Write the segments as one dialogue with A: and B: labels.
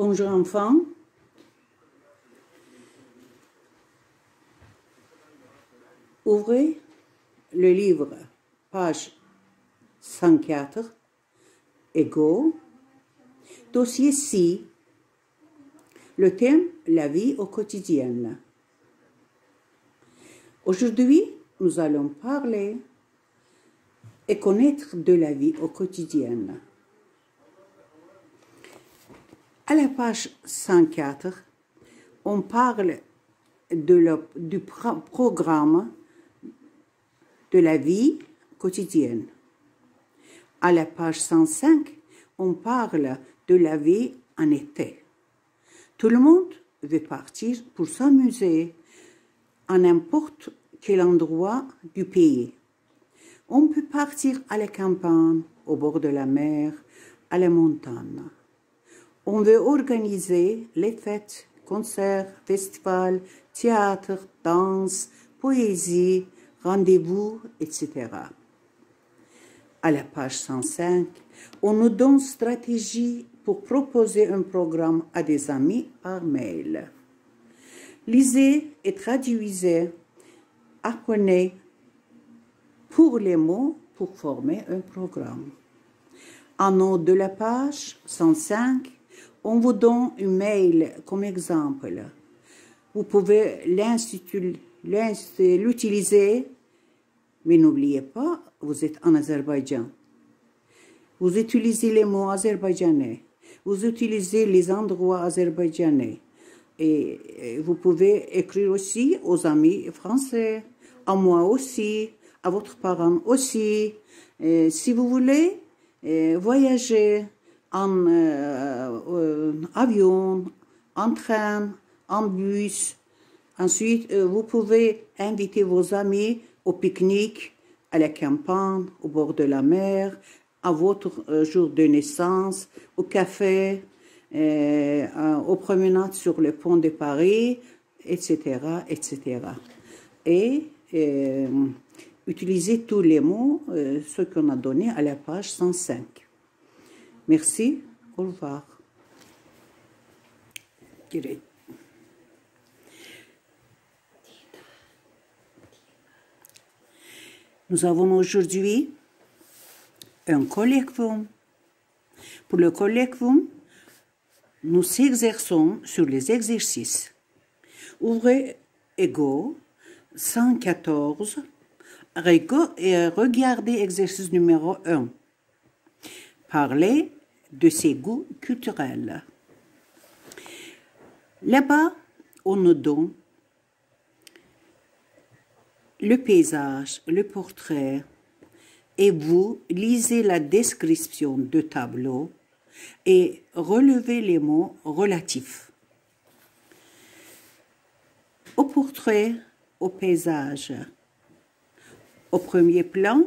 A: Bonjour enfants. Ouvrez le livre, page 104, Ego, dossier C, le thème la vie au quotidien. Aujourd'hui, nous allons parler et connaître de la vie au quotidien. À la page 104, on parle du programme de la vie quotidienne. À la page 105, on parle de la vie en été. Tout le monde veut partir pour s'amuser à n'importe quel endroit du pays. On peut partir à la campagne, au bord de la mer, à la montagne. On veut organiser les fêtes, concerts, festivals, théâtre, danse, poésie, rendez-vous, etc. À la page 105, on nous donne stratégie pour proposer un programme à des amis par mail. Lisez et traduisez, apprenez pour les mots pour former un programme. En haut de la page 105, on vous donne un mail comme exemple. Vous pouvez l'utiliser, mais n'oubliez pas, vous êtes en Azerbaïdjan. Vous utilisez les mots azerbaïdjanais. Vous utilisez les endroits azerbaïdjanais. Et vous pouvez écrire aussi aux amis français, à moi aussi, à votre parent aussi. Si vous voulez voyager en avion, en train, en bus. Ensuite, vous pouvez inviter vos amis au pique-nique, à la campagne, au bord de la mer, à votre jour de naissance, au café, aux promenades sur le pont de Paris, etc., etc. Et utilisez tous les mots, ceux qu'on a donnés à la page 105. Merci, au revoir. Nous avons aujourd'hui un colloquium. Pour le colloquium, nous s'exerçons sur les exercices. Ouvrez Ego 114 et regardez exercice numéro 1. Parlez de ses goûts culturels. Là-bas, on nous donne le paysage, le portrait, et vous lisez la description du tableau et relevez les mots relatifs. Au portrait, au paysage. Au premier plan,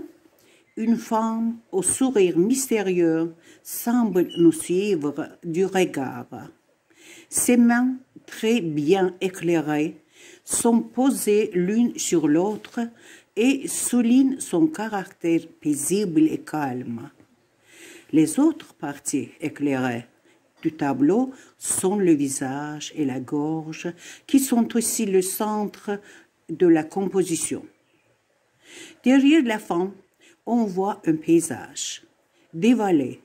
A: une femme au sourire mystérieux semble nous suivre du regard. Ses mains très bien éclairées sont posées l'une sur l'autre et soulignent son caractère paisible et calme. Les autres parties éclairées du tableau sont le visage et la gorge, qui sont aussi le centre de la composition. Derrière la femme, on voit un paysage, des vallées,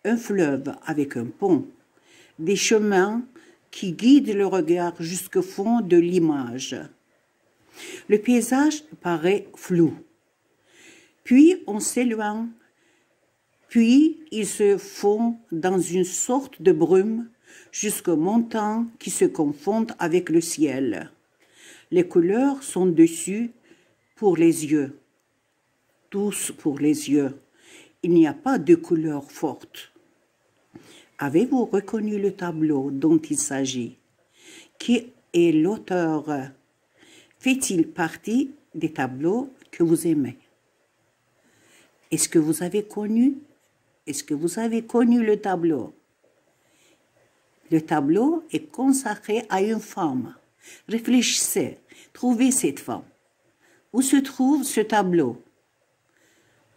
A: un fleuve avec un pont, des chemins qui guident le regard jusqu'au fond de l'image. Le paysage paraît flou, puis on s'éloigne, puis il se fond dans une sorte de brume jusqu'aux montagnes qui se confondent avec le ciel. Les couleurs sont dessus pour les yeux, tous pour les yeux. Il n'y a pas de couleur forte. Avez-vous reconnu le tableau dont il s'agit? Qui est l'auteur? Fait-il partie des tableaux que vous aimez? Est-ce que vous avez connu le tableau? Le tableau est consacré à une femme. Réfléchissez, trouvez cette femme. Où se trouve ce tableau?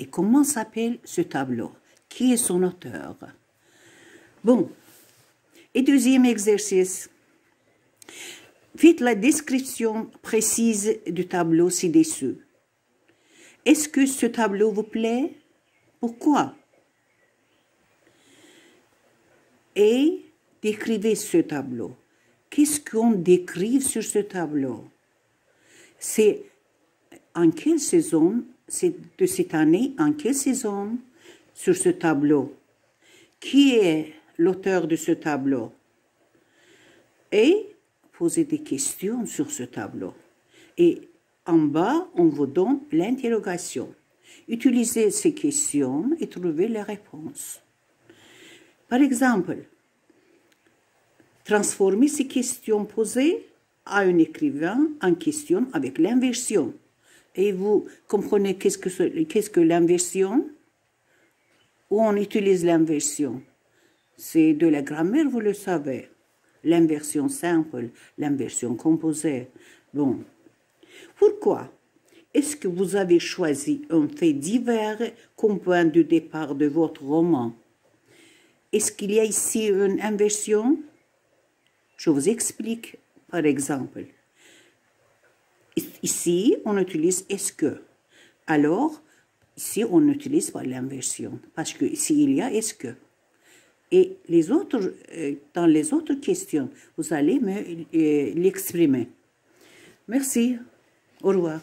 A: Et comment s'appelle ce tableau? Qui est son auteur? Bon, Et deuxième exercice. Faites la description précise du tableau ci-dessous. Est-ce que ce tableau vous plaît? Pourquoi? Et décrivez ce tableau. Qu'est-ce qu'on décrit sur ce tableau? C'est en quelle saison, c'est de cette année, en quelle saison sur ce tableau? Qui est l'auteur de ce tableau? Et posez des questions sur ce tableau. Et en bas, on vous donne l'interrogation. Utilisez ces questions et trouvez les réponses. Par exemple, transformez ces questions posées à un écrivain en question avec l'inversion. Et vous comprenez qu'est-ce que l'inversion? Où on utilise l'inversion? C'est de la grammaire, vous le savez. L'inversion simple, l'inversion composée. Bon. Pourquoi est-ce que vous avez choisi un fait divers comme point de départ de votre roman? Est-ce qu'il y a ici une inversion? Je vous explique, par exemple. Ici, on utilise « est-ce que ». Alors, ici, on n'utilise pas l'inversion, parce que ici, il y a « est-ce que ». Et les autres, dans les autres questions, vous allez me l'exprimer. Merci. Au revoir.